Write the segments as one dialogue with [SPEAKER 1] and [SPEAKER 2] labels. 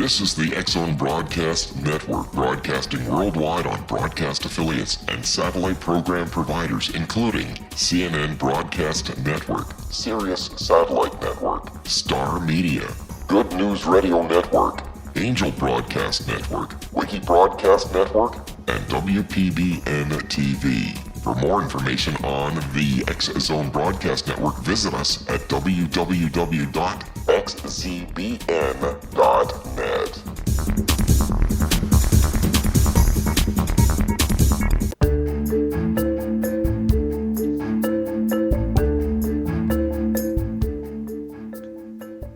[SPEAKER 1] This is the X-Zone Broadcast Network, broadcasting worldwide on broadcast affiliates and satellite program providers, including CNN Broadcast Network, Sirius Satellite Network, Star Media, Good News Radio Network, Angel Broadcast Network, Wiki Broadcast Network, and WPBN TV. For more information on the X-Zone Broadcast Network, visit us at www.xzbn.net.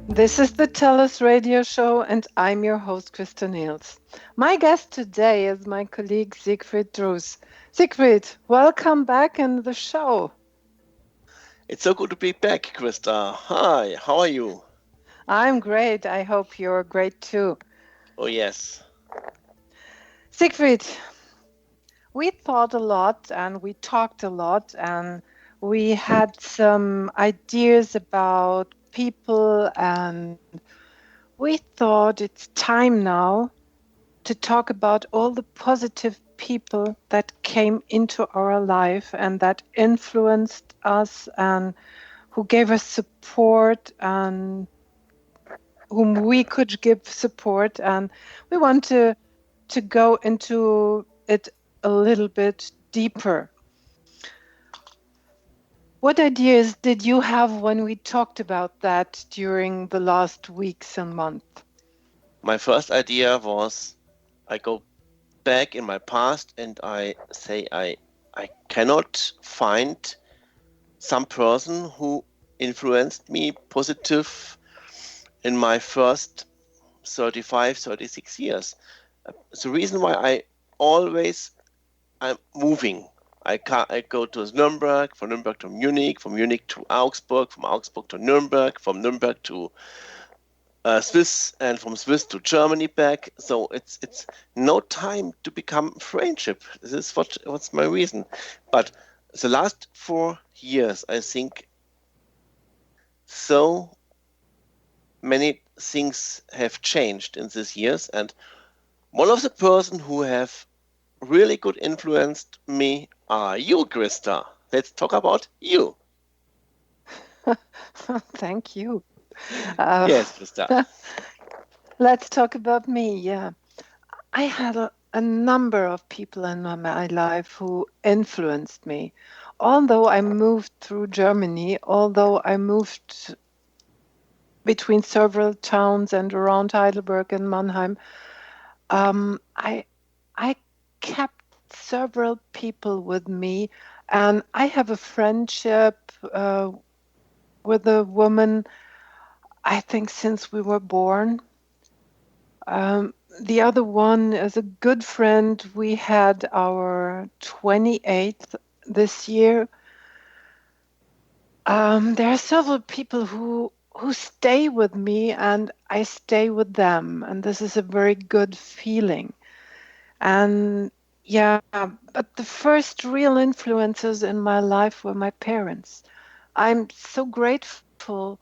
[SPEAKER 2] This is the TellUS radio show, and I'm your host, Christa Nehls. My guest today is my colleague Siegfried. Siegfried, welcome back in the show.
[SPEAKER 3] It's so good to be back, Christa. Hi, how are you?
[SPEAKER 2] I'm great. I hope you're great too.
[SPEAKER 3] Oh, yes.
[SPEAKER 2] Siegfried, we thought a lot and we talked a lot and we had some ideas about people, and we thought it's time now to talk about all the positive people that came into our life and that influenced us and who gave us support and whom we could give support. And we want to go into it a little bit deeper. What ideas did you have when we talked about that during the last weeks and months?
[SPEAKER 3] My first idea was I go back in my past and I say I cannot find some person who influenced me positive in my first 35, 36 years. The reason why I'm moving. I go to Nuremberg, from Nuremberg to Munich, from Munich to Augsburg, from Augsburg to Nuremberg, from Nuremberg to Swiss, and from Swiss to Germany back. So it's no time to become friendship. This is what's my reason. But the last 4 years, I think so many things have changed in these years, and one of the person who have really good influenced me are you, Christa. Let's talk about you.
[SPEAKER 2] Thank you.
[SPEAKER 3] Yes, Christa.
[SPEAKER 2] Let's talk about me. Yeah, I had a number of people in my life who influenced me. Although I moved through Germany, although I moved between several towns and around Heidelberg and Mannheim, I kept several people with me, and I have a friendship with a woman, I think, since we were born. The other one is a good friend. We had our 28th this year. There are several people who stay with me and I stay with them, and this is a very good feeling. And yeah, but the first real influences in my life were my parents. I'm so grateful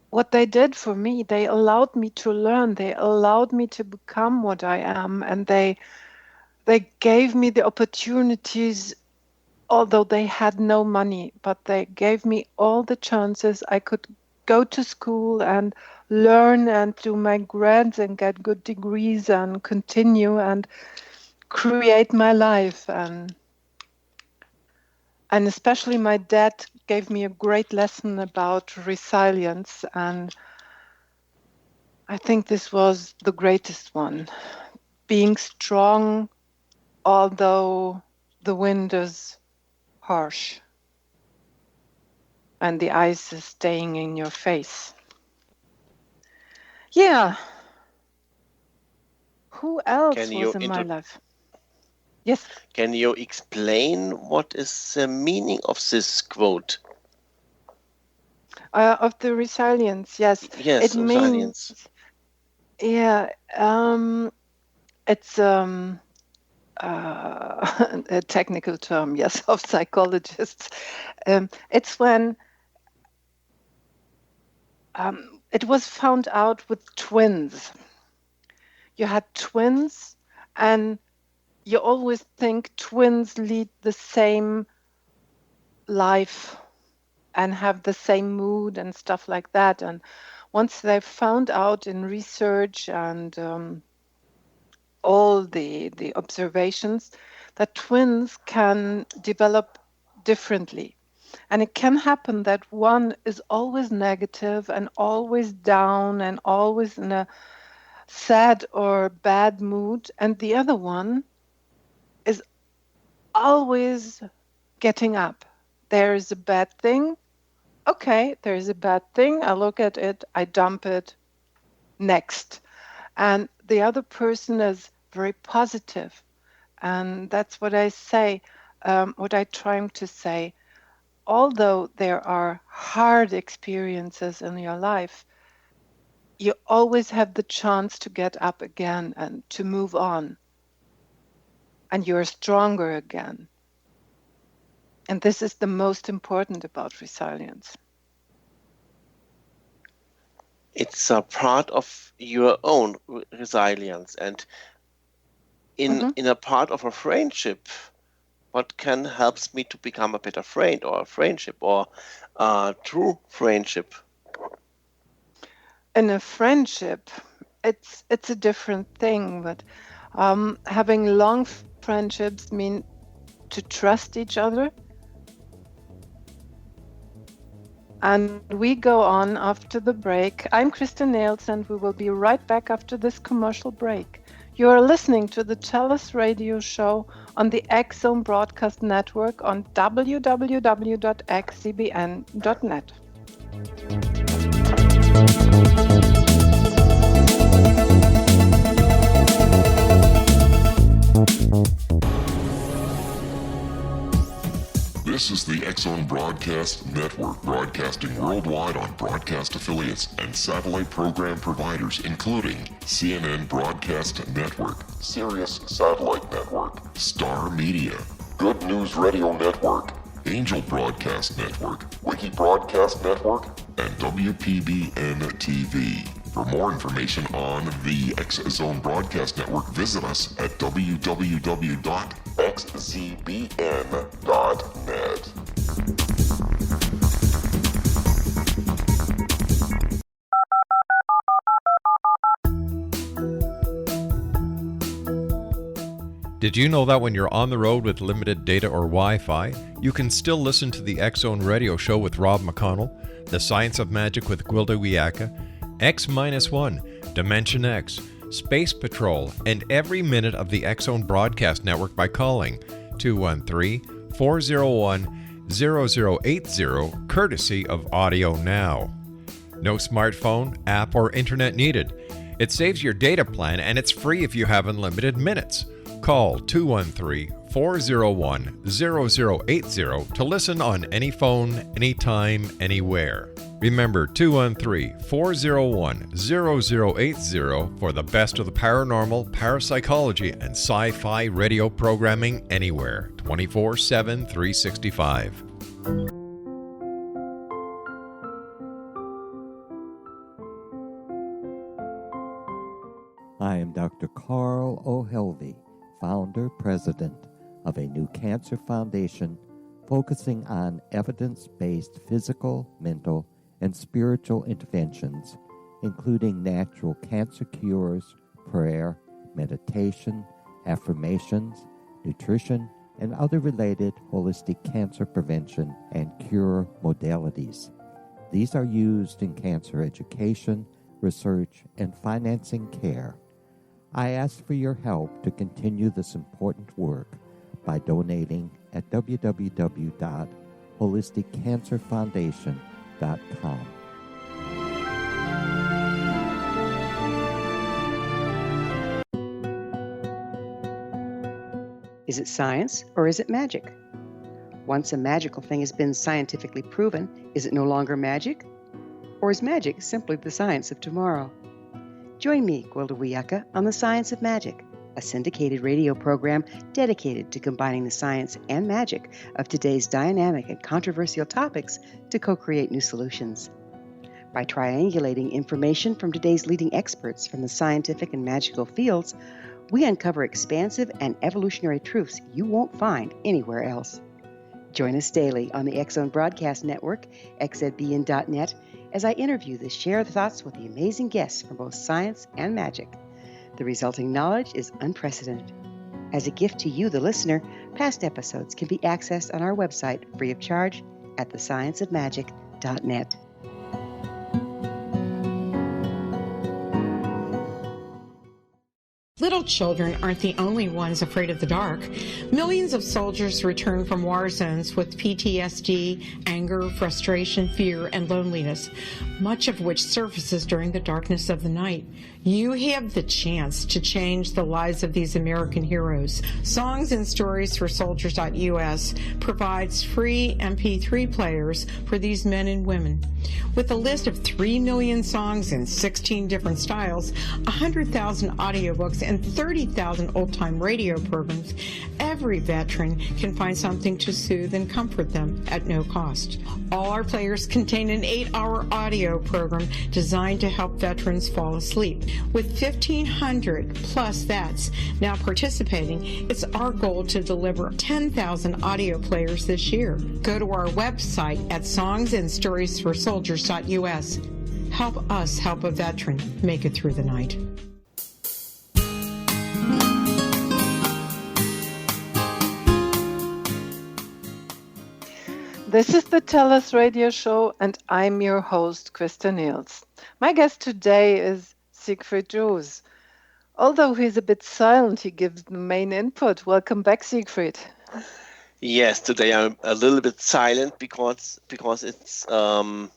[SPEAKER 2] what they did for me. They allowed me to learn. They allowed me to become what I am, and they gave me the opportunities, although they had no money, but they gave me all the chances. I could go to school and learn and do my grads and get good degrees and continue and create my life. And especially my dad gave me a great lesson about resilience, and I think this was the greatest one. Being strong, although the wind is harsh and the ice is staying in your face. Yeah. Who else was in my life? Yes.
[SPEAKER 3] Can you explain what is the meaning of this quote?
[SPEAKER 2] Of the resilience, yes.
[SPEAKER 3] Yes,
[SPEAKER 2] it
[SPEAKER 3] resilience.
[SPEAKER 2] Means, yeah, it's a technical term, yes, of psychologists. It's when It was found out with twins. You had twins, and you always think twins lead the same life and have the same mood and stuff like that. And once they found out in research and all the observations that twins can develop differently. And it can happen that one is always negative and always down and always in a sad or bad mood, and the other one is always getting up. There is a bad thing. Okay, there is a bad thing. I look at it, I dump it, next. And the other person is very positive. And that's what I say, what I'm trying to say. Although there are hard experiences in your life, you always have the chance to get up again and to move on. And you're stronger again. And this is the most important about resilience.
[SPEAKER 3] It's a part of your own resilience. And in a part of a friendship, what can helps me to become a better friend or a friendship or a true friendship?
[SPEAKER 2] In a friendship, it's a different thing, but having long friendships mean to trust each other. And we go on after the break. I'm Christa Nehls, and we will be right back after this commercial break. You are listening to the TellUS radio show on the X-Zone Broadcast Network on www.xzbn.net.
[SPEAKER 1] This is the X-Zone Broadcast Network, broadcasting worldwide on broadcast affiliates and satellite program providers, including CNN Broadcast Network, Sirius Satellite Network, Star Media, Good News Radio Network, Angel Broadcast Network, Wiki Broadcast Network, and WPBN TV. For more information on the X-Zone Broadcast Network, visit us at www.xzbn.net.
[SPEAKER 4] Did you know that when you're on the road with limited data or Wi-Fi, you can still listen to the X-Zone Radio Show with Rob McConnell, The Science of Magic with Gwilda Wiyaka, X-1, Dimension X, Space Patrol, and every minute of the X-Zone Broadcast Network by calling 213-401-0080, courtesy of Audio Now. No smartphone, app, or internet needed. It saves your data plan, and it's free if you have unlimited minutes. Call 213-401-0080 to listen on any phone, anytime, anywhere. Remember 213-401-0080 for the best of the paranormal, parapsychology, and sci-fi radio programming anywhere, 24/7, 365.
[SPEAKER 5] I am Dr. Carl O'Helvey, founder, president of a new cancer foundation focusing on evidence-based physical, mental, and spiritual interventions, including natural cancer cures, prayer, meditation, affirmations, nutrition, and other related holistic cancer prevention and cure modalities. These are used in cancer education, research, and financing care. I ask for your help to continue this important work by donating at www.holisticcancerfoundation.com.
[SPEAKER 6] Is it science or is it magic? Once a magical thing has been scientifically proven, is it no longer magic? Or is magic simply the science of tomorrow? Join me, Gwilda Wiyaka, on The Science of Magic, a syndicated radio program dedicated to combining the science and magic of today's dynamic and controversial topics to co-create new solutions. By triangulating information from today's leading experts from the scientific and magical fields, we uncover expansive and evolutionary truths you won't find anywhere else. Join us daily on the X-Zone Broadcast Network, xzbn.net, as I interview the share thoughts with the amazing guests from both science and magic. The resulting knowledge is unprecedented. As a gift to you, the listener, past episodes can be accessed on our website free of charge at thescienceofmagic.net.
[SPEAKER 7] Little children aren't the only ones afraid of the dark. Millions of soldiers return from war zones with PTSD, anger, frustration, fear, and loneliness, much of which surfaces during the darkness of the night. You have the chance to change the lives of these American heroes. Songs and Stories for Soldiers.us provides free MP3 players for these men and women. With a list of 3 million songs in 16 different styles, 100,000 audiobooks, and 30,000 old-time radio programs, every veteran can find something to soothe and comfort them at no cost. All our players contain an 8-hour audio program designed to help veterans fall asleep. With 1,500 plus vets now participating, it's our goal to deliver 10,000 audio players this year. Go to our website at songsandstoriesforsoldiers.us. Help us help a veteran make it through the night.
[SPEAKER 2] This is the TellUS radio show, and I'm your host, Christa Nehls. My guest today is Siegfried. Although he's a bit silent, he gives the main input. Welcome back, Siegfried.
[SPEAKER 3] Yes, today I'm a little bit silent because it's our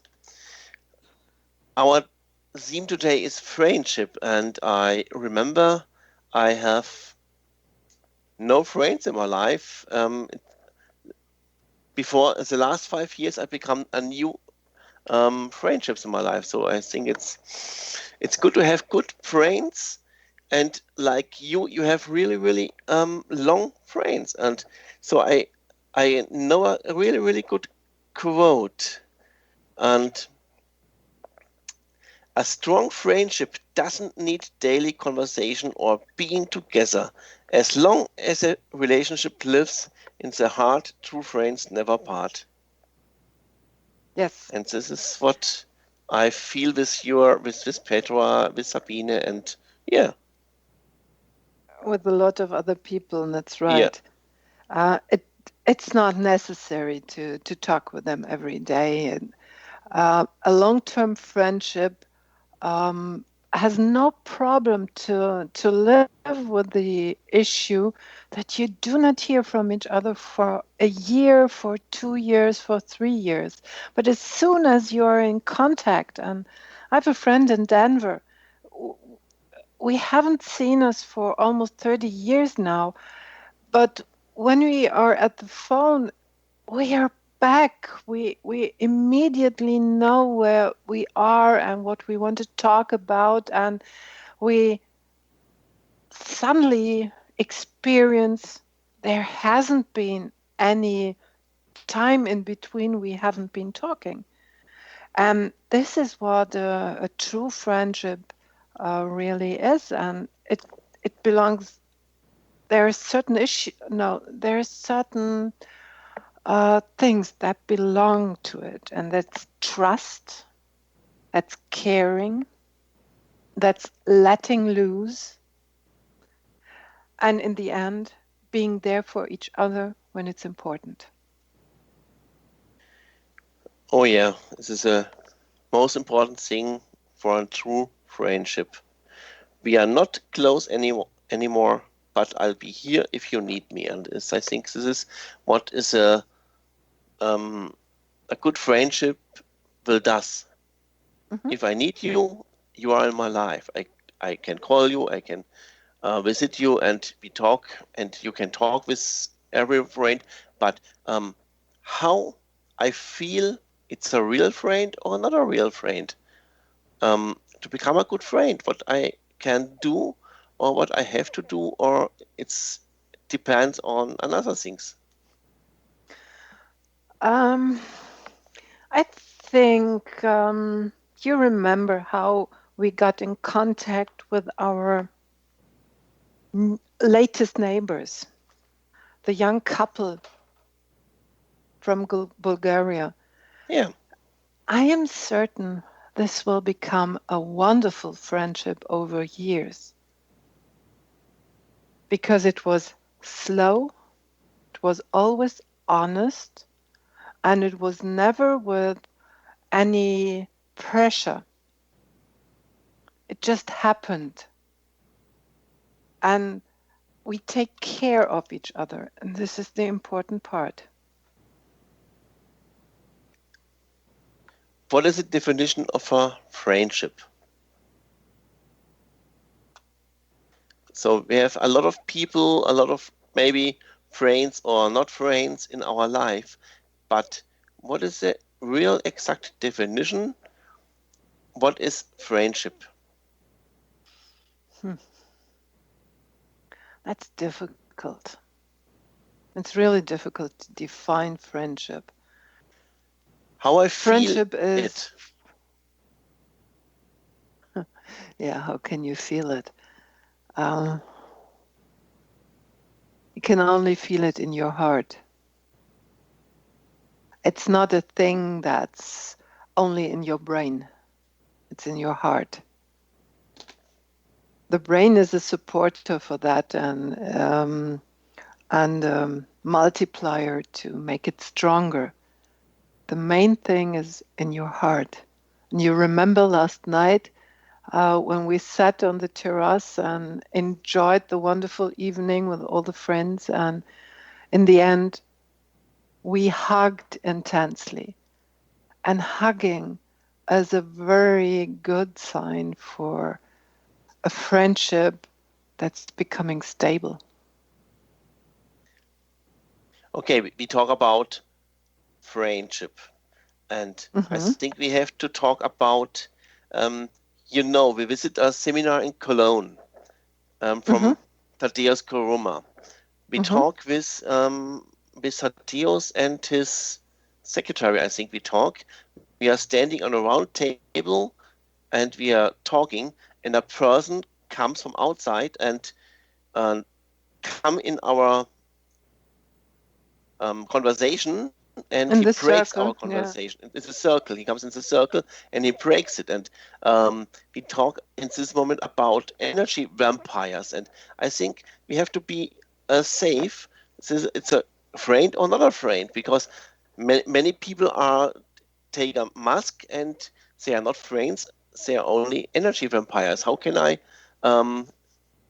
[SPEAKER 3] theme today is friendship, and I remember I have no friends in my life. Before the last 5 years, I've become a new friendships in my life. So I think it's good to have good friends, and like you have really long friends. And so I know a really good quote, and a strong friendship doesn't need daily conversation or being together. As long as a relationship lives in the heart, true friends never part.
[SPEAKER 2] Yes.
[SPEAKER 3] And this is what I feel with Petra, with Sabine, and yeah.
[SPEAKER 2] With a lot of other people, and that's right. Yeah. It's not necessary to talk with them every day. And a long-term friendship has no problem to live with the issue that you do not hear from each other for a year, for 2 years, for 3 years. But as soon as you are in contact, and I have a friend in Denver, we haven't seen us for almost 30 years now, but when we are at the phone, we are back. We immediately know where we are and what we want to talk about, and we suddenly experience there hasn't been any time in between we haven't been talking. And this is what a true friendship really is, and it belongs. There are certain there are certain things that belong to it, and that's trust, that's caring, that's letting loose, and in the end, being there for each other when it's important.
[SPEAKER 3] Oh yeah, this is a most important thing for a true friendship. We are not close anymore, but I'll be here if you need me. And I think this is what is a good friendship will does. Mm-hmm. If I need you, you are in my life. I can call you, I can visit you, and we talk, and you can talk with every friend. But how I feel it's a real friend or not a real friend. To become a good friend, what I can do or what I have to do, or it depends on another things.
[SPEAKER 2] I think you remember how we got in contact with our latest neighbors, the young couple from Bulgaria.
[SPEAKER 3] Yeah.
[SPEAKER 2] I am certain this will become a wonderful friendship over years because it was slow, it was always honest, and it was never with any pressure. It just happened. And we take care of each other, and this is the important part.
[SPEAKER 3] What is the definition of a friendship? So we have a lot of people, a lot of maybe friends or not friends in our life, but what is the real exact definition? What is friendship?
[SPEAKER 2] That's difficult. It's really difficult to define friendship.
[SPEAKER 3] How I
[SPEAKER 2] Friendship
[SPEAKER 3] feel
[SPEAKER 2] is,
[SPEAKER 3] it.
[SPEAKER 2] yeah, how can you feel it? You can only feel it in your heart. It's not a thing that's only in your brain. It's in your heart. The brain is a supporter for that and multiplier to make it stronger. The main thing is in your heart. And you remember last night when we sat on the terrace and enjoyed the wonderful evening with all the friends, and in the end, we hugged intensely. And hugging is a very good sign for a friendship that's becoming stable.
[SPEAKER 3] Okay, we talk about friendship, and I think we have to talk about, we visit a seminar in Cologne from TellUS Koruma. We talk with Thaddeus and his secretary, I think we talk. We are standing on a round table and we are talking, and a person comes from outside and come in our conversation, and
[SPEAKER 2] In
[SPEAKER 3] he
[SPEAKER 2] this
[SPEAKER 3] breaks
[SPEAKER 2] circle,
[SPEAKER 3] our conversation. Yeah. It's a circle. He comes in the circle and he breaks it. And we talk in this moment about energy vampires. And I think we have to be safe. It's a friend or not a friend, because many people take a mask and they are not friends. They are only energy vampires. How can I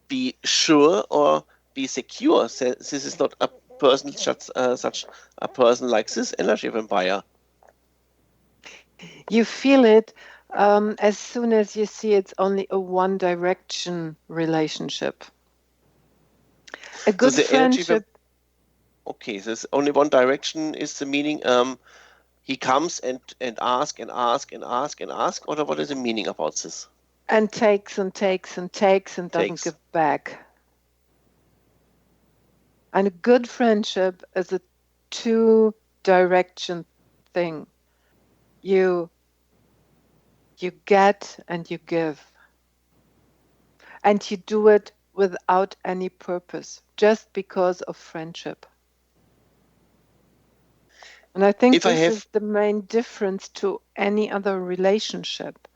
[SPEAKER 3] be sure or be secure that this is not a person, such a person like this energy vampire?
[SPEAKER 2] You feel it as soon as you see it's only a one-direction relationship. A good friendship.
[SPEAKER 3] Okay, there's only one direction is the meaning. He comes and ask and ask and ask and ask, or what is the meaning about this?
[SPEAKER 2] And takes and takes and takes and doesn't give back. And a good friendship is a two-direction thing. You get and you give. And you do it without any purpose, just because of friendship. And I think this is the main difference to any other relationship.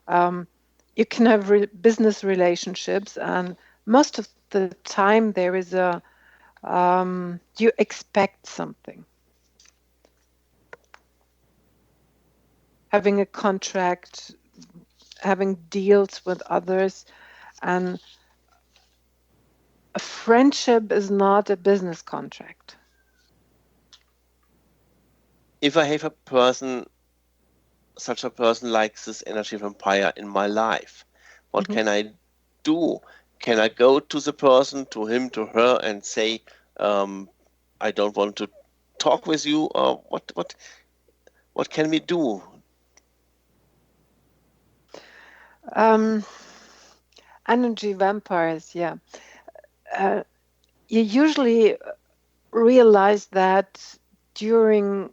[SPEAKER 2] You can have business relationships, and most of the time there is you expect something. Having a contract, having deals with others, and a friendship is not a business contract.
[SPEAKER 3] If I have such a person like this energy vampire in my life, what can I do? Can I go to the person, to him, to her, and say, I don't want to talk with you? Or what can we do?
[SPEAKER 2] Energy vampires, yeah. You usually realize that during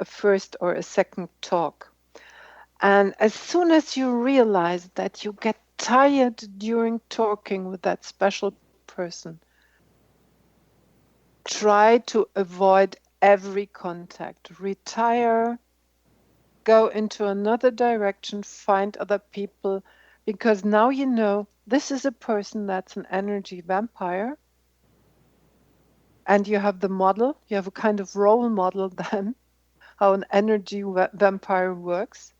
[SPEAKER 2] a first or a second talk. And as soon as you realize that you get tired during talking with that special person, try to avoid every contact. Retire, go into another direction, find other people, because now you know this is a person that's an energy vampire. And you have the model, you have a kind of role model then, how an energy vampire works.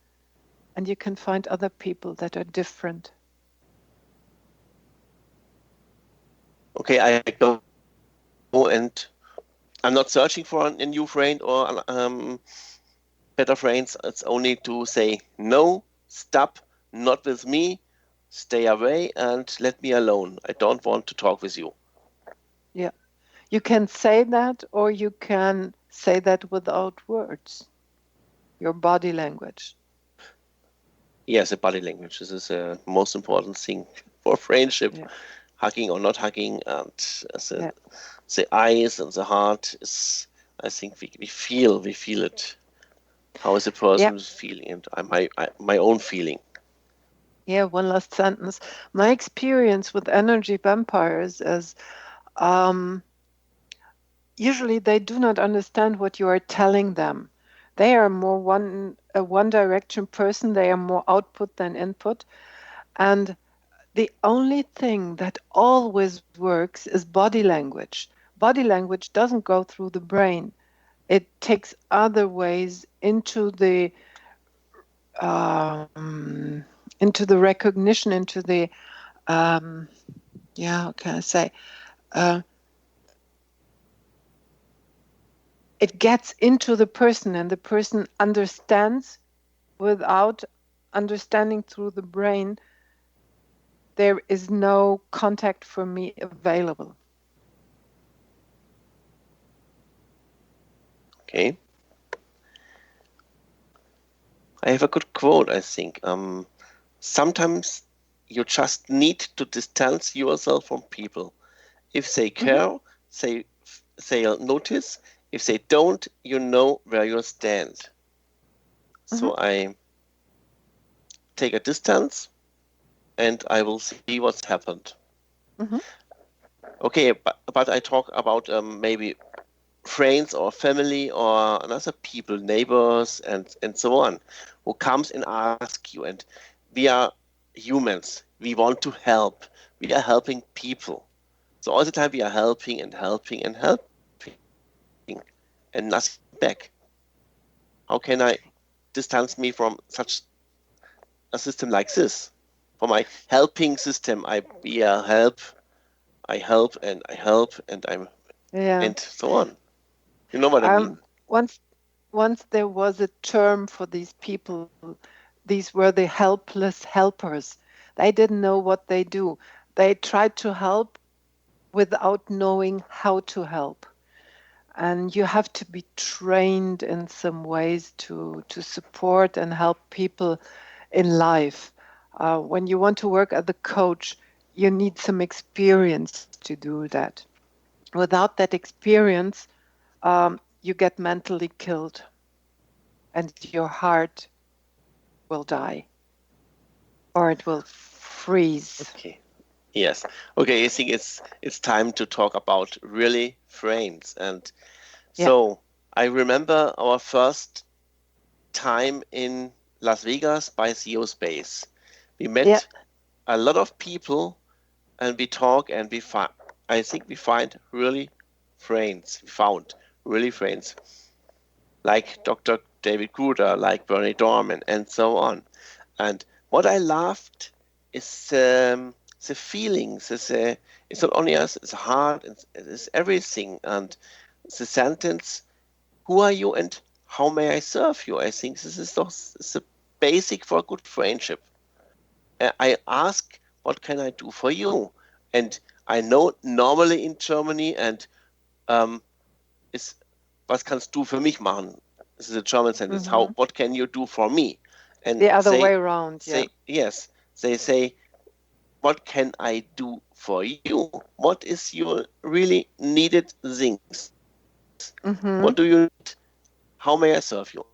[SPEAKER 2] And you can find other people that are different.
[SPEAKER 3] Okay, I go and I'm not searching for a new friend or better friends. It's only to say no, stop, not with me, stay away and let me alone. I don't want to talk with you.
[SPEAKER 2] Yeah. You can say that, or you can say that without words. Your body language.
[SPEAKER 3] Yes, the body language. This is the most important thing for friendship.
[SPEAKER 2] Yeah.
[SPEAKER 3] Hugging or not hugging, and the eyes and the heart is. I think we feel it. How is the person feeling, and my own feeling.
[SPEAKER 2] Yeah. One last sentence. My experience with energy vampires is, usually they do not understand what you are telling them. They are more a one direction person. They are more output than input, and the only thing that always works is body language. Body language doesn't go through the brain. It takes other ways into the recognition, into the how can I say? It gets into the person, and the person understands without understanding through the brain. There is no contact for me available.
[SPEAKER 3] Okay. I have a good quote, I think. Sometimes you just need to distance yourself from people. If they care, they'll notice. If they don't, you know where you stand. So I take a distance and I will see what's happened. Okay, but I talk about maybe friends or family or another people, neighbors and so on, who comes and ask you. And we are humans. We want to help. We are helping people. So all the time we are helping and helping and helping and nothing back. How can I distance me from such a system like this? For my helping system, I help and I help and I'm and so on. You know what I mean?
[SPEAKER 2] Once there was a term for these people. These were the helpless helpers. They didn't know what they do. They tried to help without knowing how to help. And you have to be trained in some ways to support and help people in life. When you want to work as a coach, you need some experience to do that. Without that experience, you get mentally killed and your heart will die or it will freeze.
[SPEAKER 3] Okay. Yes. Okay, I think it's time to talk about really friends. And so I remember our first time in Las Vegas by CO Space. We met a lot of people and we talk and I think we find really friends. We found really friends. Like Dr. David Gruder, like Bernie Dorman, and so on. And what I loved is the feelings. It's not only us, it's heart, it's everything. And the sentence, who are you and how may I serve you? I think this is the basic for a good friendship. I ask, what can I do for you? And I know normally in Germany and was kannst du für mich machen? This is a German sentence. What can you do for me? And
[SPEAKER 2] the other way around.
[SPEAKER 3] Yes. They say, what can I do for you? What is your really needed things? What do you need? How may I serve you?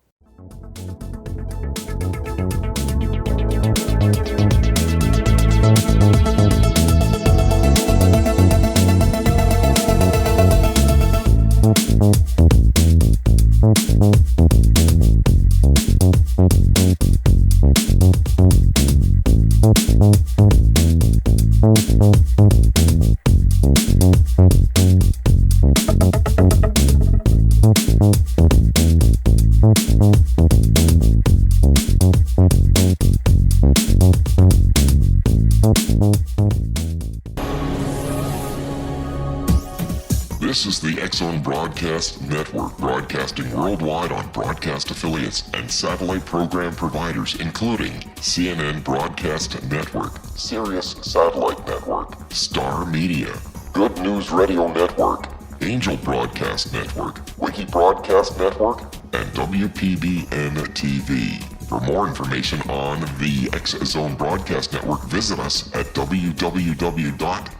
[SPEAKER 1] This is the X-Zone Broadcast Network, broadcasting worldwide on broadcast affiliates and satellite program providers, including CNN Broadcast Network, Sirius Satellite Network, Star Media, Good News Radio Network, Angel Broadcast Network, Wiki Broadcast Network, and WPBN TV. For more information on the X-Zone Broadcast Network, visit us at www.xzbn.net.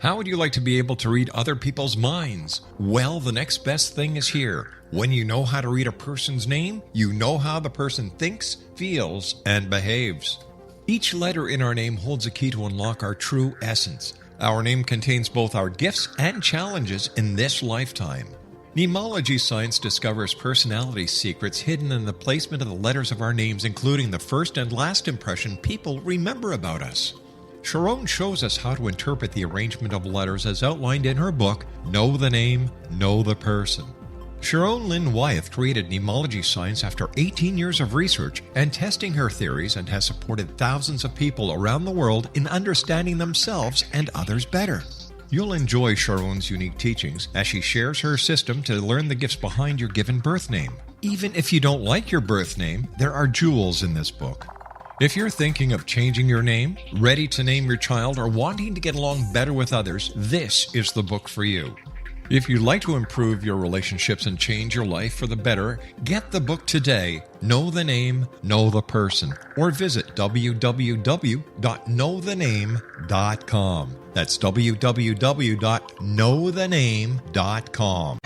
[SPEAKER 4] How would you like to be able to read other people's minds? Well, the next best thing is here. When you know how to read a person's name, you know how the person thinks, feels, and behaves. Each letter in our name holds a key to unlock our true essence. Our name contains both our gifts and challenges in this lifetime. Mnemology science discovers personality secrets hidden in the placement of the letters of our names, including the first and last impression people remember about us. Sharon shows us how to interpret the arrangement of letters as outlined in her book, Know the Name, Know the Person. Sharon Lynn Wyeth created mnemology science after 18 years of research and testing her theories, and has supported thousands of people around the world in understanding themselves and others better. You'll enjoy Sharon's unique teachings as she shares her system to learn the gifts behind your given birth name. Even if you don't like your birth name, there are jewels in this book. If you're thinking of changing your name, ready to name your child, or wanting to get along better with others, this is the book for you. If you'd like to improve your relationships and change your life for the better, get the book today, Know the Name, Know the Person, or visit www.knowthename.com. That's www.knowthename.com.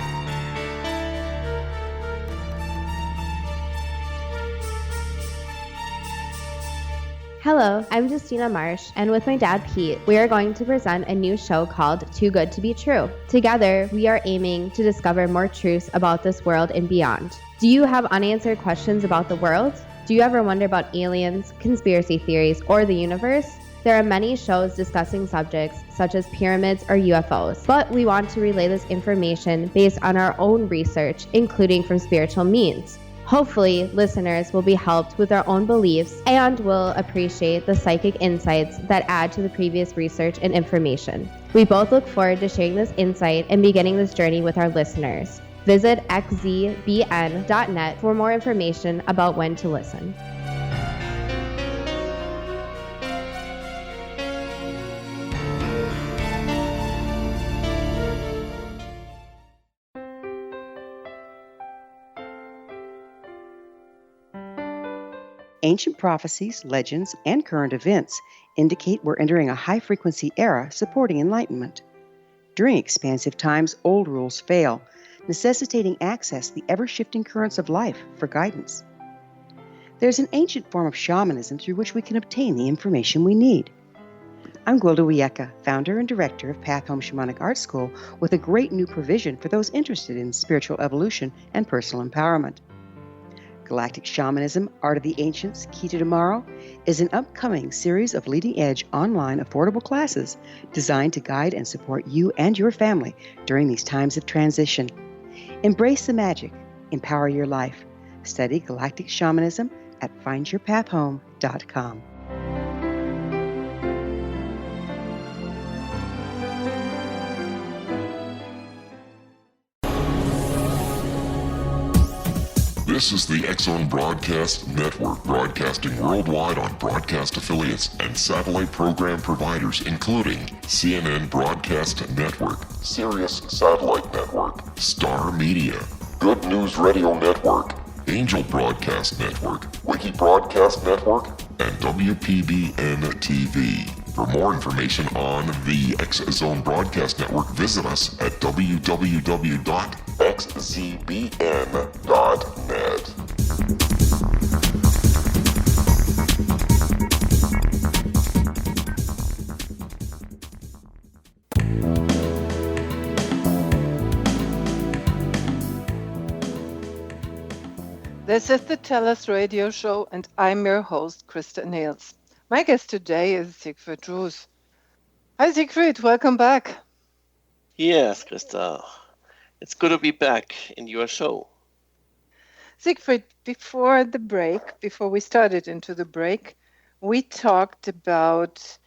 [SPEAKER 8] Hello, I'm Justina Marsh, and with my dad Pete, we are going to present a new show called Too Good to Be True. Together, we are aiming to discover more truths about this world and beyond. Do you have unanswered questions about the world? Do you ever wonder about aliens, conspiracy theories, or the universe? There are many shows discussing subjects such as pyramids or UFOs, but we want to relay this information based on our own research, including from spiritual means. Hopefully, listeners will be helped with their own beliefs and will appreciate the psychic insights that add to the previous research and information. We both look forward to sharing this insight and beginning this journey with our listeners. Visit xzbn.net for more information about when to listen.
[SPEAKER 6] Ancient prophecies, legends, and current events indicate we're entering a high-frequency era supporting enlightenment. During expansive times, old rules fail, necessitating access to the ever-shifting currents of life for guidance. There's an ancient form of shamanism through which we can obtain the information we need. I'm Gwilda Wiyaka, founder and director of Path Home Shamanic Art School, with a great new provision for those interested in spiritual evolution and personal empowerment. Galactic Shamanism, Art of the Ancients, Key to Tomorrow, is an upcoming series of leading-edge online affordable classes designed to guide and support you and your family during these times of transition. Embrace the magic. Empower your life. Study Galactic Shamanism at findyourpathhome.com.
[SPEAKER 1] This is the X-Zone Broadcast Network, broadcasting worldwide on broadcast affiliates and satellite program providers, including CNN Broadcast Network, Sirius Satellite Network, Star Media, Good News Radio Network, Angel Broadcast Network, Wiki Broadcast Network, and WPBN TV. For more information on the X-Zone Broadcast Network, visit us at www.xzbn.net.
[SPEAKER 2] This is the TellUS radio show, and I'm your host, Christa Nehls. My guest today is Siegfried. Hi, Siegfried. Welcome back.
[SPEAKER 3] Yes, Christa. It's good to be back in your show.
[SPEAKER 2] Siegfried, before we started into the break, we talked about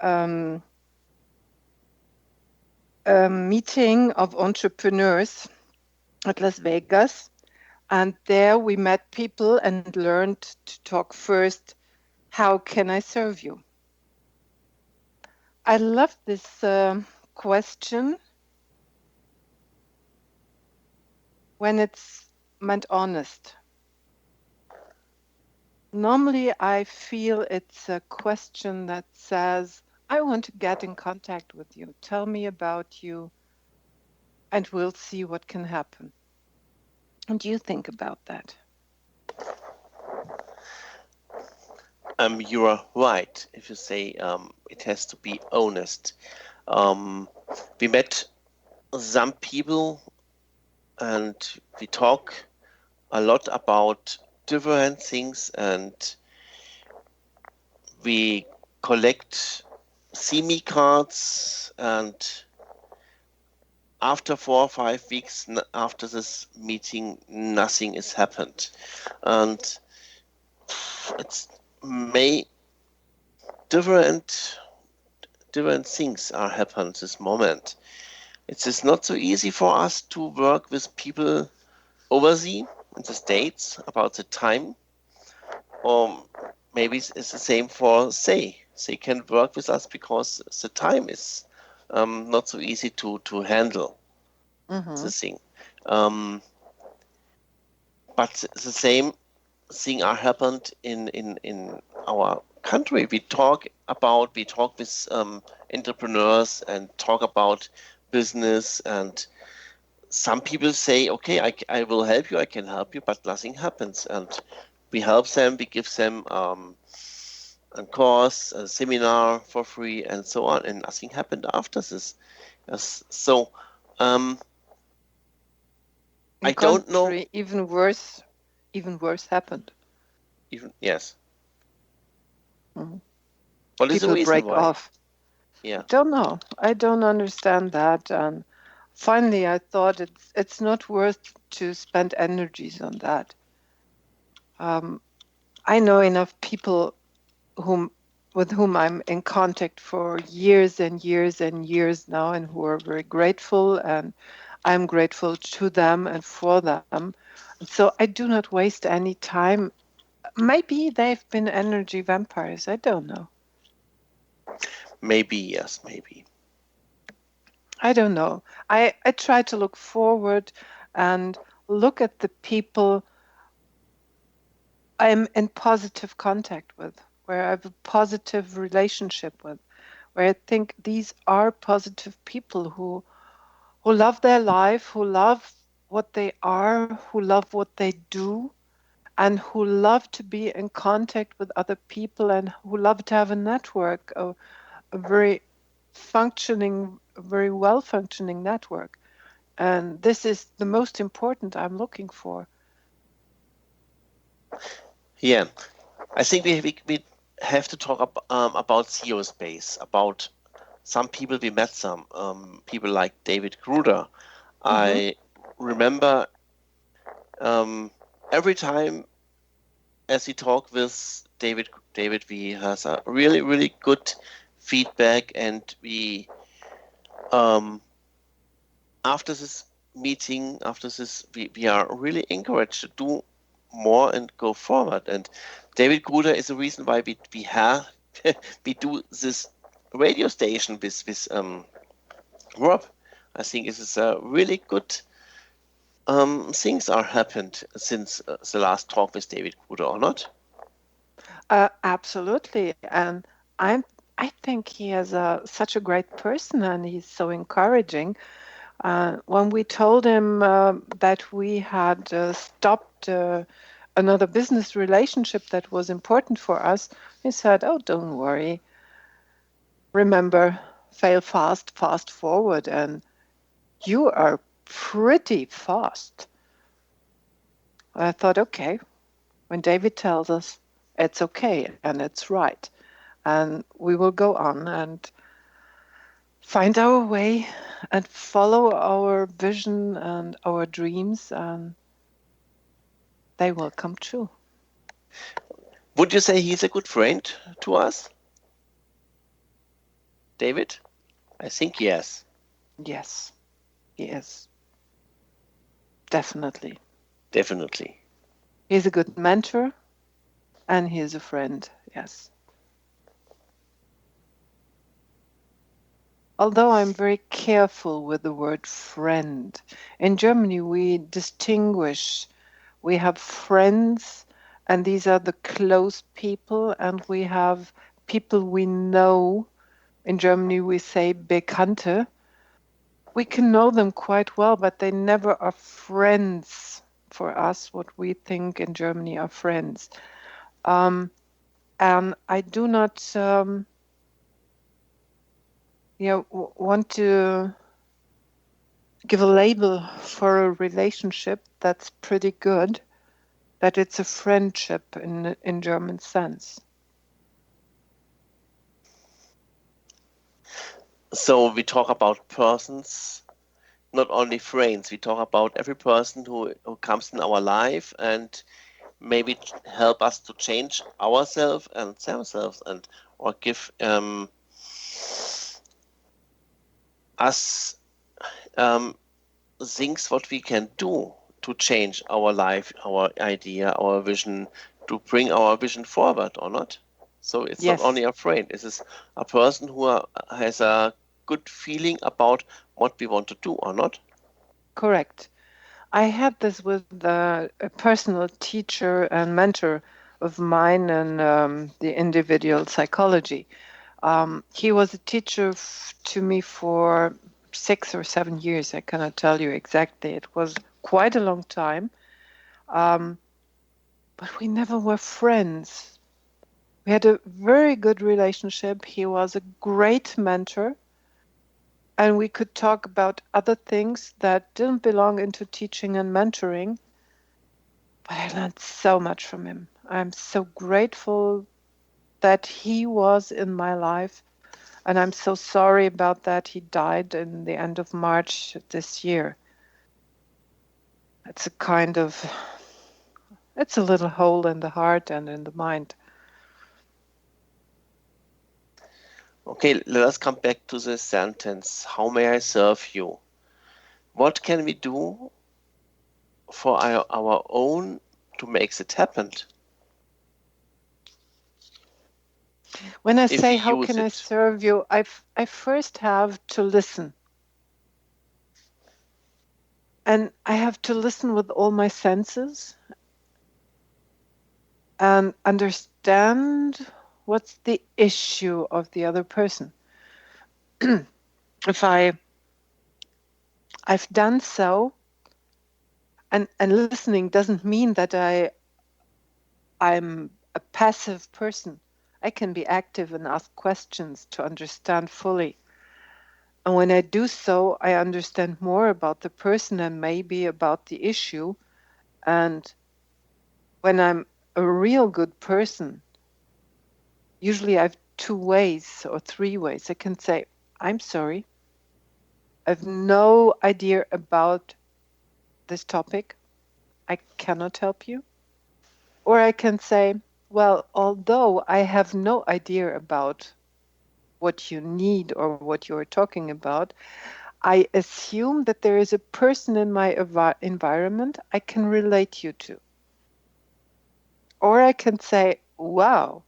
[SPEAKER 2] a meeting of entrepreneurs at Las Vegas. And there we met people and learned to talk first, how can I serve you? I love this question when it's meant honest. Normally, I feel it's a question that says, I want to get in contact with you. Tell me about you, and we'll see what can happen. What do you think about that?
[SPEAKER 3] You are right if you say it has to be honest. We met some people and we talk a lot about different things, and we collect CME cards, and after 4 or 5 weeks after this meeting, nothing has happened. And it's different things are happening this moment. It is not so easy for us to work with people overseas in the States about the time. Or maybe it's the same for they can work with us because the time is not so easy to handle the thing. But the same thing are happened in our country. We talk with entrepreneurs and talk about business, and some people say, okay, I will help you, I can help you, but nothing happens. And we help them, we give them a course, a seminar for free, and so on, and nothing happened after this. So I don't know.
[SPEAKER 2] Even worse happened.
[SPEAKER 3] Yes. What is the
[SPEAKER 2] People
[SPEAKER 3] reason
[SPEAKER 2] break
[SPEAKER 3] why?
[SPEAKER 2] off.
[SPEAKER 3] Yeah.
[SPEAKER 2] I don't know. I don't understand that. And finally, I thought it's not worth to spend energies on that. I know enough people with whom I'm in contact for years and years and years now, and who are very grateful, and I'm grateful to them and for them. So I do not waste any time. Maybe they've been energy vampires. I don't know.
[SPEAKER 3] Maybe, yes, maybe.
[SPEAKER 2] I don't know. I try to look forward and look at the people I'm in positive contact with, where I have a positive relationship with, where I think these are positive people who love their life, who love what they are, who love what they do, and who love to be in contact with other people, and who love to have a network, a very well functioning network. And this is the most important I'm looking for.
[SPEAKER 3] Yeah, I think we have to talk about zero space, about some people we met, some people like David Gruder. I remember every time as we talk with David, we has a really, really good feedback, and we after this meeting, we are really encouraged to do more and go forward. And David Gruder is the reason why we have we do this radio station with Rob. I think it is a really good things are happened since the last talk with David Gruder, or not?
[SPEAKER 2] Absolutely, and I think he is such a great person, and he's so encouraging. When we told him that we had stopped another business relationship that was important for us, he said, "Oh, don't worry. Remember, fail fast, fast forward, and you are pretty fast." I thought, okay, when David tells us it's okay and it's right, and we will go on and find our way and follow our vision and our dreams, and they will come true.
[SPEAKER 3] Would you say he's a good friend to us? David? I think yes.
[SPEAKER 2] Yes, he is. Definitely.
[SPEAKER 3] Definitely.
[SPEAKER 2] He's a good mentor and he is a friend, yes. Although I'm very careful with the word friend. In Germany, we distinguish. We have friends, and these are the close people, and we have people we know. In Germany, we say Bekannte. We can know them quite well, but they never are friends for us, what we think in Germany are friends. And I do not want to give a label for a relationship that's pretty good, that it's a friendship in German sense.
[SPEAKER 3] So we talk about persons, not only friends. We talk about every person who comes in our life and maybe help us to change ourselves and themselves, and or give us things what we can do to change our life, our idea, our vision, to bring our vision forward, or not? So it's
[SPEAKER 2] Yes.
[SPEAKER 3] not only a friend, it is a person who has a good feeling about what we want to do, or not?
[SPEAKER 2] Correct. I had this with a personal teacher and mentor of mine in the individual psychology. He was a teacher to me for 6 or 7 years. I cannot tell you exactly. It was quite a long time. But we never were friends. We had a very good relationship. He was a great mentor. And we could talk about other things that didn't belong into teaching and mentoring. But I learned so much from him. I'm so grateful that he was in my life. And I'm so sorry about that. He died in the end of March this year. It's a little hole in the heart and in the mind.
[SPEAKER 3] Okay, let us come back to the sentence. How may I serve you? What can we do for our own to make it happen?
[SPEAKER 2] When I
[SPEAKER 3] If
[SPEAKER 2] say,
[SPEAKER 3] we
[SPEAKER 2] how
[SPEAKER 3] use
[SPEAKER 2] can I
[SPEAKER 3] it.
[SPEAKER 2] serve you? I first have to listen. And I have to listen with all my senses and understand what's the issue of the other person. If I've done so, and listening doesn't mean that I'm a passive person. I can be active and ask questions to understand fully. And when I do so, I understand more about the person and maybe about the issue. And when I'm a real good person, usually I have 2 ways or 3 ways. I can say, I'm sorry. I have no idea about this topic. I cannot help you. Or I can say, well, although I have no idea about what you need or what you're talking about, I assume that there is a person in my environment I can relate you to. Or I can say, wow,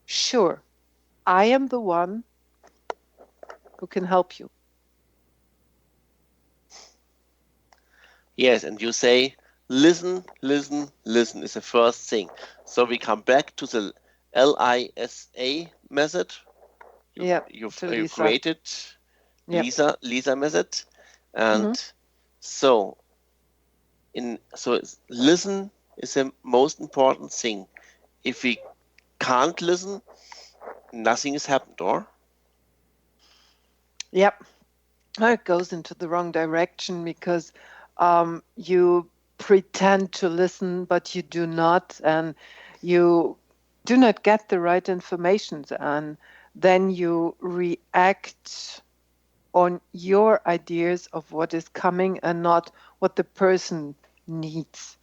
[SPEAKER 2] sure, I am the one who can help you.
[SPEAKER 3] Yes, and you say, listen, listen, listen is the first thing. So we come back to the LISA method. You've created Lisa method, and so listen is the most important thing. If we can't listen, nothing has happened, or?
[SPEAKER 2] Yep. It goes into the wrong direction because you pretend to listen, but you do not, and you do not get the right information, and then you react on your ideas of what is coming and not what the person needs.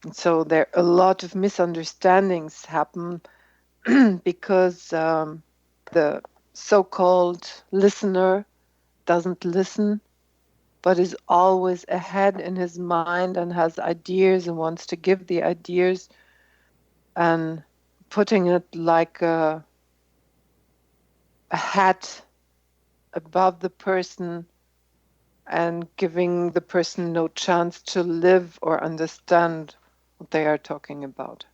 [SPEAKER 2] And so there a lot of misunderstandings happen because the so-called listener doesn't listen, but is always ahead in his mind and has ideas and wants to give the ideas and putting it like a hat above the person and giving the person no chance to live or understand what they are talking about.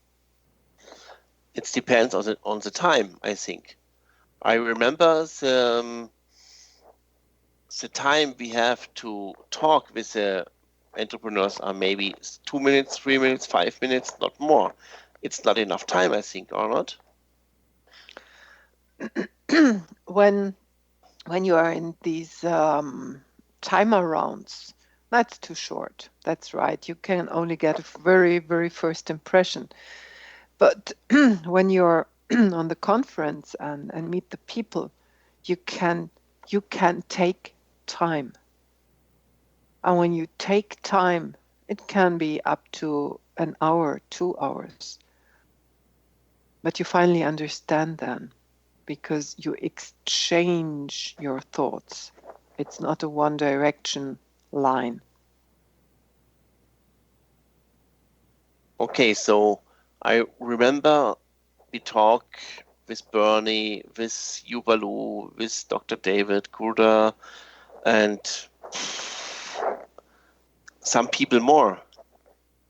[SPEAKER 3] It depends on the time, I think. I remember the time we have to talk with the entrepreneurs are maybe 2 minutes, 3 minutes, 5 minutes, not more. It's not enough time, I think, or not?
[SPEAKER 2] When you are in these timer rounds, that's too short. That's right. You can only get a very, very first impression. But when you're on the conference and meet the people, you can take time. And when you take time, it can be up to an hour, 2 hours. But you finally understand then, because you exchange your thoughts. It's not a one direction line.
[SPEAKER 3] Okay, so I remember we talk with Bernie, with Yuvalu, with Dr. David Kruder, and some people more.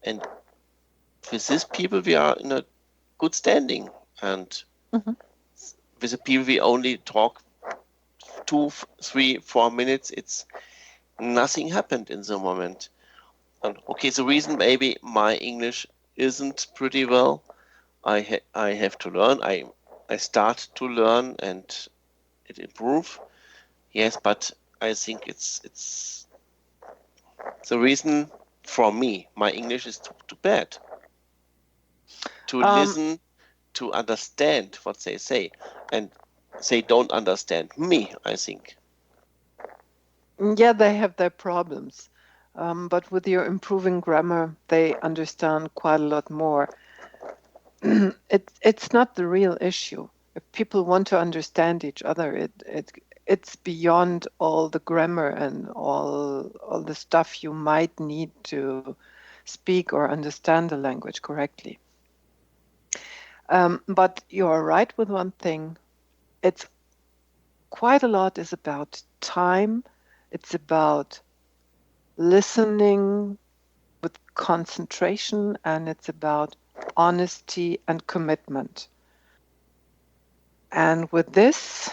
[SPEAKER 3] And with these people, we are in a good standing. And with the people, we only talk 2, 3, 4 minutes. It's nothing happened in the moment. And okay, the reason maybe my English isn't pretty well. I have to learn. I start to learn and it improve. Yes, but I think it's the reason for me. My English is too bad. To listen, to understand what they say, and they don't understand me, I think.
[SPEAKER 2] Yeah, they have their problems. But with your improving grammar, they understand quite a lot more. It's not the real issue. If people want to understand each other, it's beyond all the grammar and all the stuff you might need to speak or understand the language correctly. But you're right with one thing. It's quite a lot is about time. It's about listening with concentration, and it's about honesty and commitment. And with this,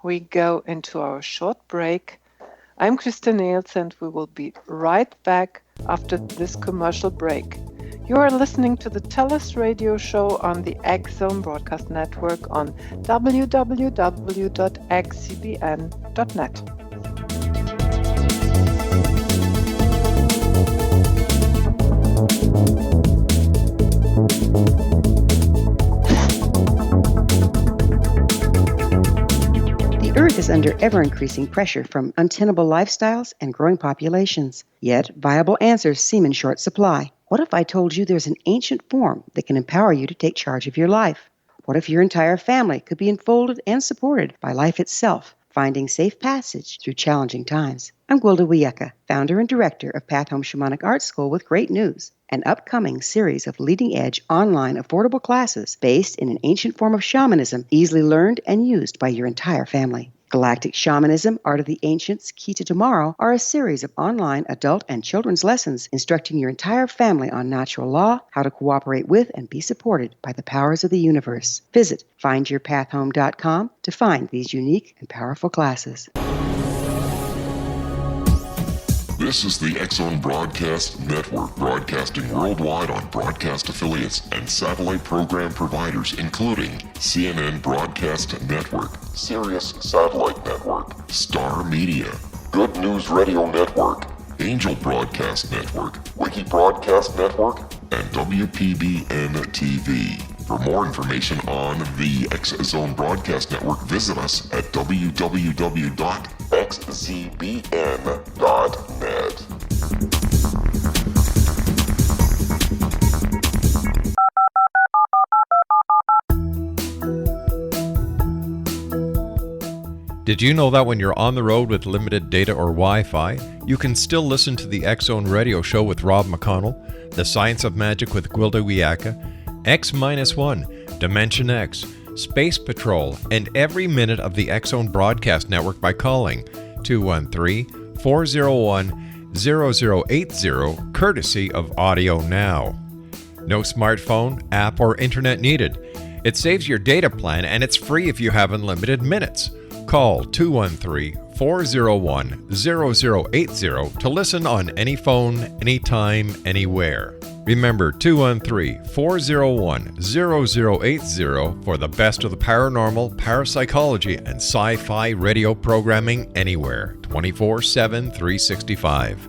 [SPEAKER 2] we go into our short break. I'm Christa Nehls, and we will be right back after this commercial break. You are listening to the TellUS radio show on the X-Zone Broadcast Network on www.xcbn.net.
[SPEAKER 6] The Earth is under ever-increasing pressure from untenable lifestyles and growing populations. Yet, viable answers seem in short supply. What if I told you there's an ancient form that can empower you to take charge of your life? What if your entire family could be enfolded and supported by life itself, finding safe passage through challenging times? I'm Gwilda Wiyaka, founder and director of Path Home Shamanic Art School, with great news: an upcoming series of leading-edge online affordable classes based in an ancient form of shamanism, easily learned and used by your entire family. Galactic Shamanism, Art of the Ancients, Key to Tomorrow are a series of online adult and children's lessons instructing your entire family on natural law, how to cooperate with and be supported by the powers of the universe. Visit findyourpathhome.com to find these unique and powerful classes.
[SPEAKER 1] This is the X-Zone Broadcast Network, broadcasting worldwide on broadcast affiliates and satellite program providers, including CNN Broadcast Network, Sirius Satellite Network, Star Media, Good News Radio Network, Angel Broadcast Network, Wiki Broadcast Network, and WPBN TV. For more information on the X-Zone Broadcast Network, visit us at www.xzbn.net.
[SPEAKER 4] Did you know that when you're on the road with limited data or Wi-Fi, you can still listen to the X-Zone Radio Show with Rob McConnell, The Science of Magic with Gwilda Wiyaka, X-1, Dimension X, Space Patrol, and every minute of the X-Zone Broadcast Network by calling 213-401-0080, courtesy of Audio Now. No smartphone, app, or internet needed. It saves your data plan and it's free if you have unlimited minutes. Call 213-401-0080 to listen on any phone, anytime, anywhere. Remember 213-401-0080 for the best of the paranormal, parapsychology, and sci-fi radio programming anywhere, 24/7, 365.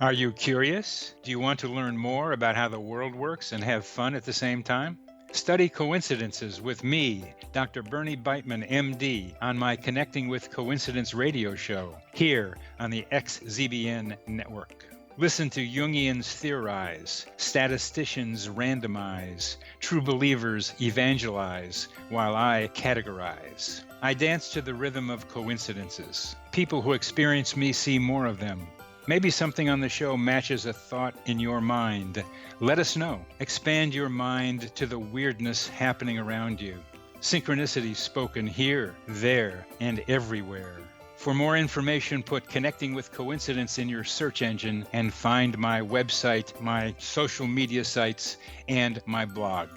[SPEAKER 9] Are you curious? Do you want to learn more about how the world works and have fun at the same time? Study coincidences with me, Dr. Bernie Beitman, MD, on my Connecting with Coincidence radio show, here on the XZBN network. Listen to Jungians theorize, statisticians randomize, true believers evangelize, while I categorize. I dance to the rhythm of coincidences. People who experience me see more of them. Maybe something on the show matches a thought in your mind. Let us know. Expand your mind to the weirdness happening around you. Synchronicity spoken here, there, and everywhere. For more information, put Connecting with Coincidence in your search engine and find my website, my social media sites, and my blog.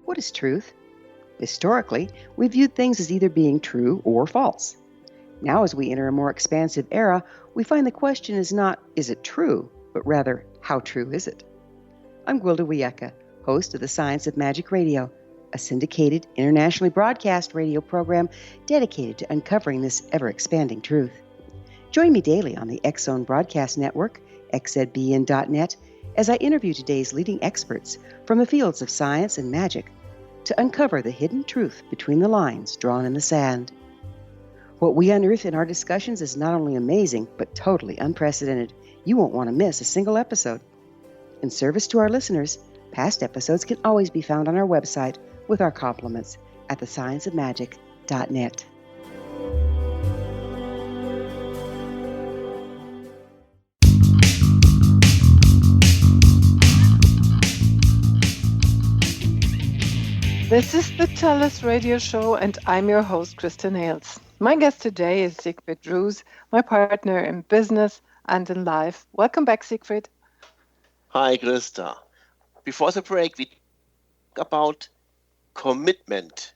[SPEAKER 6] What is truth? Historically, we viewed things as either being true or false. Now, as we enter a more expansive era, we find the question is not, is it true, but rather, how true is it? I'm Gwilda Wiyaka, host of the Science of Magic Radio, a syndicated, internationally broadcast radio program dedicated to uncovering this ever-expanding truth. Join me daily on the X-Zone Broadcast Network, xzbn.net, as I interview today's leading experts from the fields of science and magic to uncover the hidden truth between the lines drawn in the sand. What we unearth in our discussions is not only amazing, but totally unprecedented. You won't want to miss a single episode. In service to our listeners, past episodes can always be found on our website with our compliments at thescienceofmagic.net.
[SPEAKER 2] This is the TellUS radio show, and I'm your host, Christa Nehls. My guest today is Siegfried, my partner in business and in life. Welcome back, Siegfried.
[SPEAKER 3] Hi, Christa. Before the break, we talked about commitment.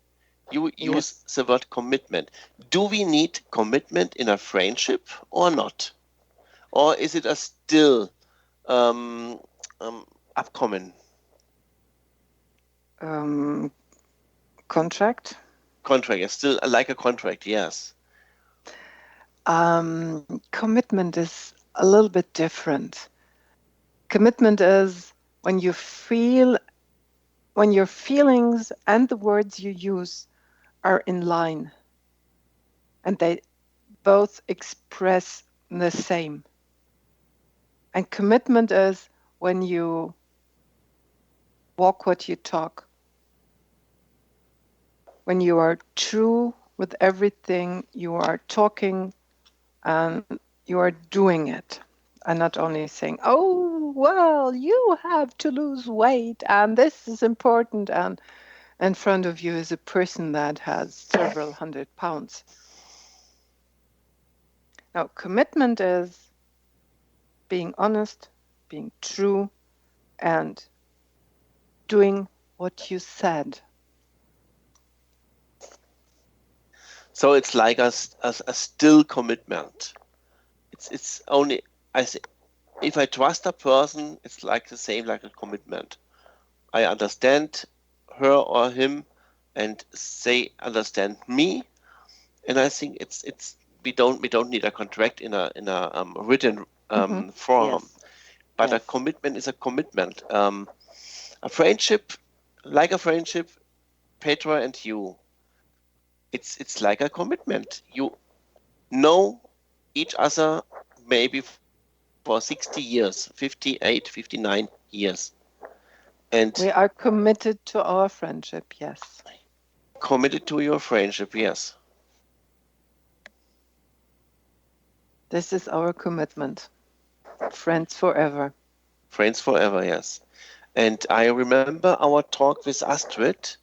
[SPEAKER 3] You use the word commitment. Do we need commitment in a friendship or not? Or is it a still upcoming?
[SPEAKER 2] Contract?
[SPEAKER 3] Contract, it's still like a contract, yes.
[SPEAKER 2] Commitment is a little bit different. Commitment is when your feelings and the words you use are in line and they both express the same. And commitment is when you walk what you talk. When you are true with everything you are talking and you are doing it, and not only saying, oh, well, you have to lose weight and this is important, and in front of you is a person that has several hundred pounds. Now, commitment is being honest, being true, and doing what you said.
[SPEAKER 3] So it's like a still commitment. It's only, I think, if I trust a person, it's like the same like a commitment. I understand her or him, and they understand me, and I think it's we don't need a contract in a written form,
[SPEAKER 6] Yes.
[SPEAKER 3] but
[SPEAKER 6] Yes.
[SPEAKER 3] a commitment is a commitment. A friendship, like a friendip, Petra and you. it's like a commitment. You know each other maybe for 60 years, 58, 59 years. And
[SPEAKER 2] We are committed to our friendship, yes.
[SPEAKER 3] committed to your friendship, yes.
[SPEAKER 2] This is our commitment. Friends forever.
[SPEAKER 3] Friends forever, yes. And I remember our talk with Astrid.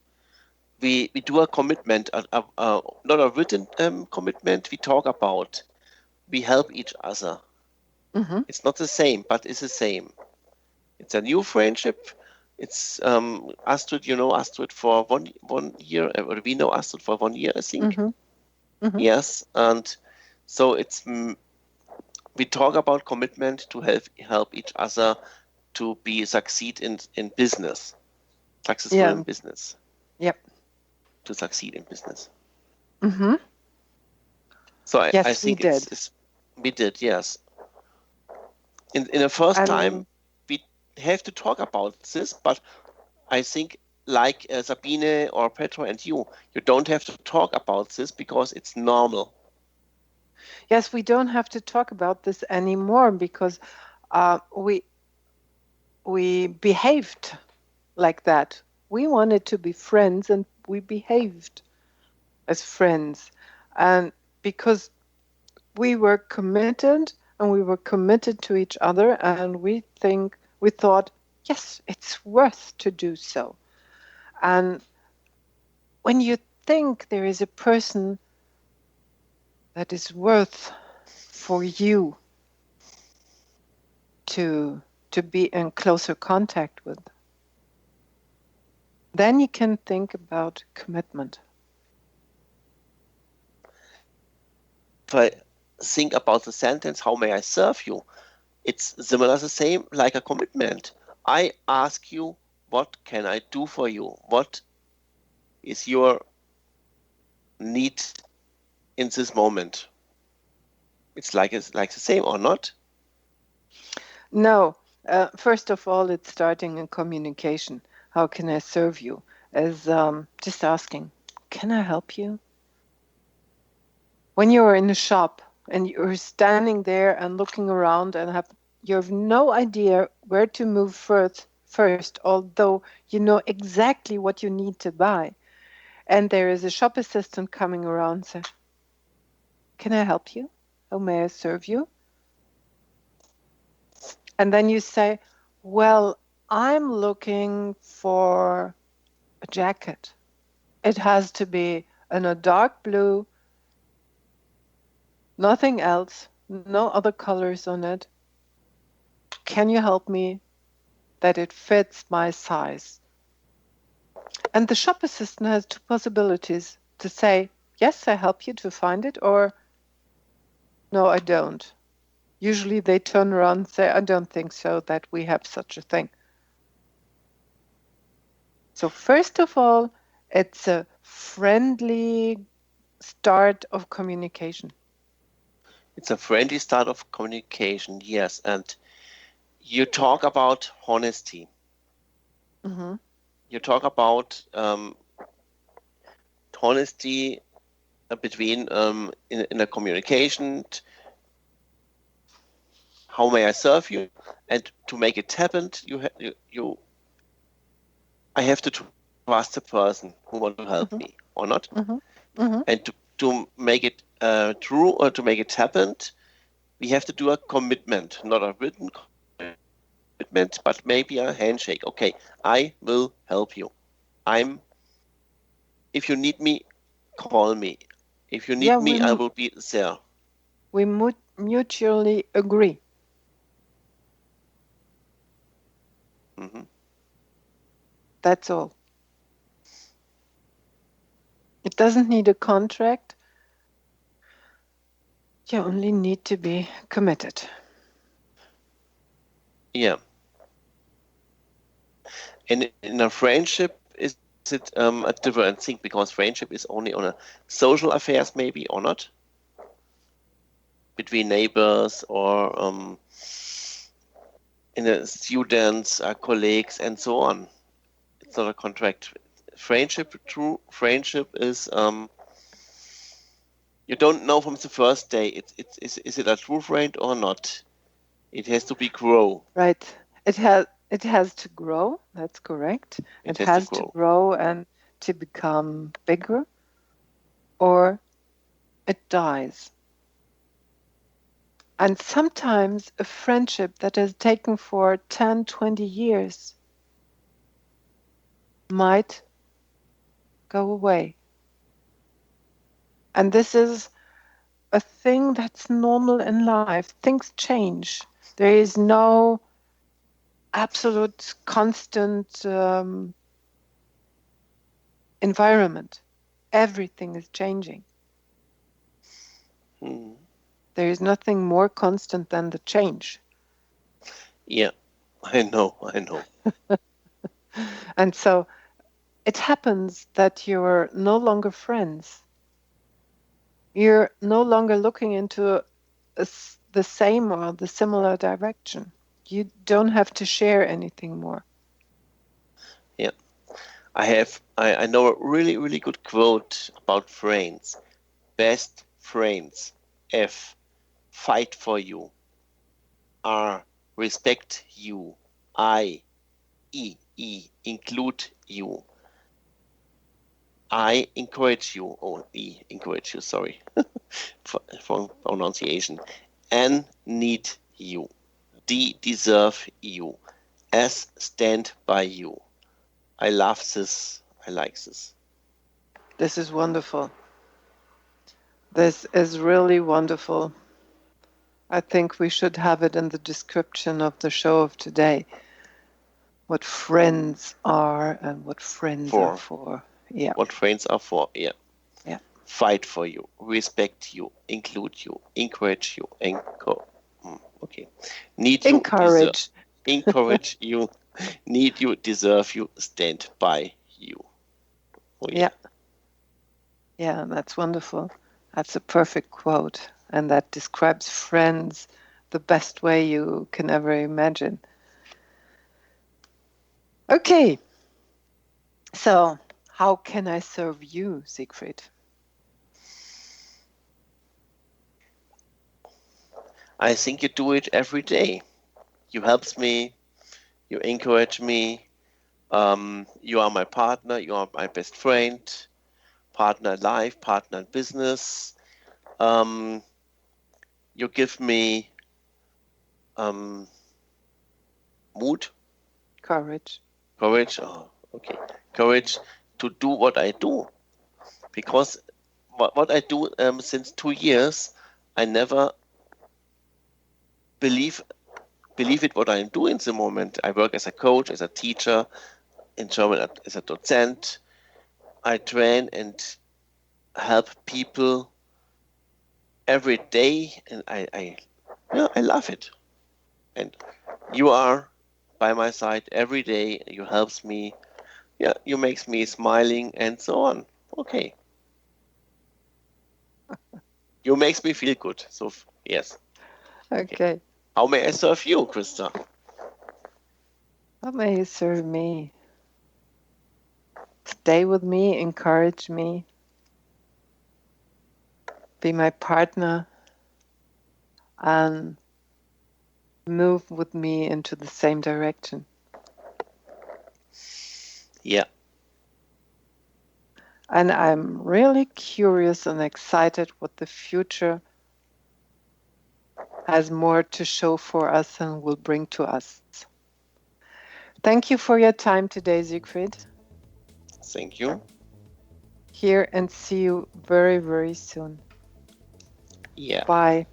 [SPEAKER 3] We do a commitment, not a written commitment. We talk about, we help each other.
[SPEAKER 2] Mm-hmm.
[SPEAKER 3] It's not the same, but it's the same. It's a new friendship. It's Astrid, you know Astrid for one year, or we know Astrid for 1 year, I think.
[SPEAKER 2] Mm-hmm. Mm-hmm.
[SPEAKER 3] Yes, and so it's we talk about commitment to help each other to succeed in business, successful
[SPEAKER 2] Yeah.
[SPEAKER 3] in business.
[SPEAKER 2] Yep.
[SPEAKER 3] To succeed in business.
[SPEAKER 2] Mm-hmm.
[SPEAKER 3] So I
[SPEAKER 2] Yes,
[SPEAKER 3] think
[SPEAKER 2] we did.
[SPEAKER 3] we did, yes. In the first time, we have to talk about this, but I think like Sabine or Petro and you don't have to talk about this because it's normal.
[SPEAKER 2] Yes, we don't have to talk about this anymore because we behaved like that. We wanted to be friends and we behaved as friends. And because we were committed and we were committed to each other, and we thought, yes, it's worth to do so. And when you think there is a person that is worth for you to be in closer contact with, then you can think about commitment.
[SPEAKER 3] If I think about the sentence, how may I serve you? It's similar, the same, like a commitment. I ask you, what can I do for you? What is your need in this moment? It's like the same or not?
[SPEAKER 2] No, first of all, it's starting in communication. How can I serve you? As just asking, can I help you? When you're in a shop and you're standing there and looking around and you have no idea where to move first, although you know exactly what you need to buy, and there is a shop assistant coming around, say, can I help you? How may I serve you? And then you say, well, I'm looking for a jacket. It has to be in a dark blue, nothing else, no other colors on it. Can you help me that it fits my size? And the shop assistant has two possibilities to say, yes, I help you to find it, or no, I don't. Usually they turn around and say, I don't think so, that we have such a thing. So first of all, it's a friendly start of communication.
[SPEAKER 3] It's a friendly start of communication, yes. And you talk about honesty.
[SPEAKER 2] Mm-hmm.
[SPEAKER 3] You talk about honesty between in a communication. How may I serve you? And to make it happen, I have to trust the person who wants to help me or not.
[SPEAKER 2] Mm-hmm. Mm-hmm.
[SPEAKER 3] And to make it true or to make it happen, we have to do a commitment, not a written commitment, but maybe a handshake. Okay, I will help you. If you need me, call me. If you need me, I will be there.
[SPEAKER 2] We mutually agree.
[SPEAKER 3] Mm-hmm.
[SPEAKER 2] That's all. It doesn't need a contract. You only need to be committed.
[SPEAKER 3] Yeah. And in a friendship, is it a different thing? Because friendship is only on a social affairs, maybe, or not? Between neighbors or in students, colleagues, and so on. It's not a contract. Friendship, true friendship is You don't know from the first day. Is it a true friend or not? It has to be grow.
[SPEAKER 2] Right. It has to grow. That's correct. It has to grow and to become bigger, or it dies. And sometimes a friendship that has taken for 10, 20 years might go away. And this is a thing that's normal in life. Things change. There is no absolute constant environment. Everything is changing. There is nothing more constant than the change.
[SPEAKER 3] Yeah, I know.
[SPEAKER 2] And so it happens that you're no longer friends. You're no longer looking into the same or the similar direction. You don't have to share anything more.
[SPEAKER 3] Yeah. I know a really, really good quote about friends. Best friends. F. Fight for you. R. Respect you. I. E. Include you. I encourage you. Oh, E. Encourage you, sorry. for pronunciation. N. Need you. D. Deserve you. S. Stand by you. I love this. I like this.
[SPEAKER 2] This is wonderful. This is really wonderful. I think we should have it in the description of the show of today. What friends are and what friends are for. Yeah.
[SPEAKER 3] What friends are for. Yeah.
[SPEAKER 2] Yeah.
[SPEAKER 3] Fight for you. Respect you. Include you. Encourage you. Okay. Need you.
[SPEAKER 2] Encourage.
[SPEAKER 3] Encourage you. Need you. Deserve you. Stand by you. Oh,
[SPEAKER 2] yeah. Yeah, that's wonderful. That's a perfect quote. And that describes friends the best way you can ever imagine. Okay. So, how can I serve you, Siegfried?
[SPEAKER 3] I think you do it every day. You help me. You encourage me. You are my partner. You are my best friend. Partner in life. Partner in business. You give me mood.
[SPEAKER 2] Courage.
[SPEAKER 3] Oh, okay. Courage to do what I do. Because what I do since 2 years, I never believe it what I'm doing at the moment. I work as a coach, as a teacher, in German as a docent. I train and help people every day, and I love it. And you are by my side every day. You helps me. Yeah, you makes me smiling and so on. Okay. You makes me feel good. So yes.
[SPEAKER 2] Okay.
[SPEAKER 3] How may I serve you, Christa?
[SPEAKER 2] How may you serve me? Stay with me, encourage me, be my partner, and move with me into the same direction.
[SPEAKER 3] Yeah.
[SPEAKER 2] And I'm really curious and excited what the future has more to show for us and will bring to us. Thank you for your time today, Siegfried.
[SPEAKER 3] Thank you.
[SPEAKER 2] Here and see you very, very soon.
[SPEAKER 3] Yeah.
[SPEAKER 2] Bye.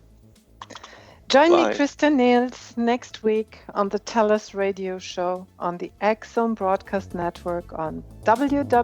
[SPEAKER 2] Join
[SPEAKER 3] Bye.
[SPEAKER 2] me, Christa Nehls, next week on the TellUS radio show on the X-Zone Broadcast Network on www.xzbn.net.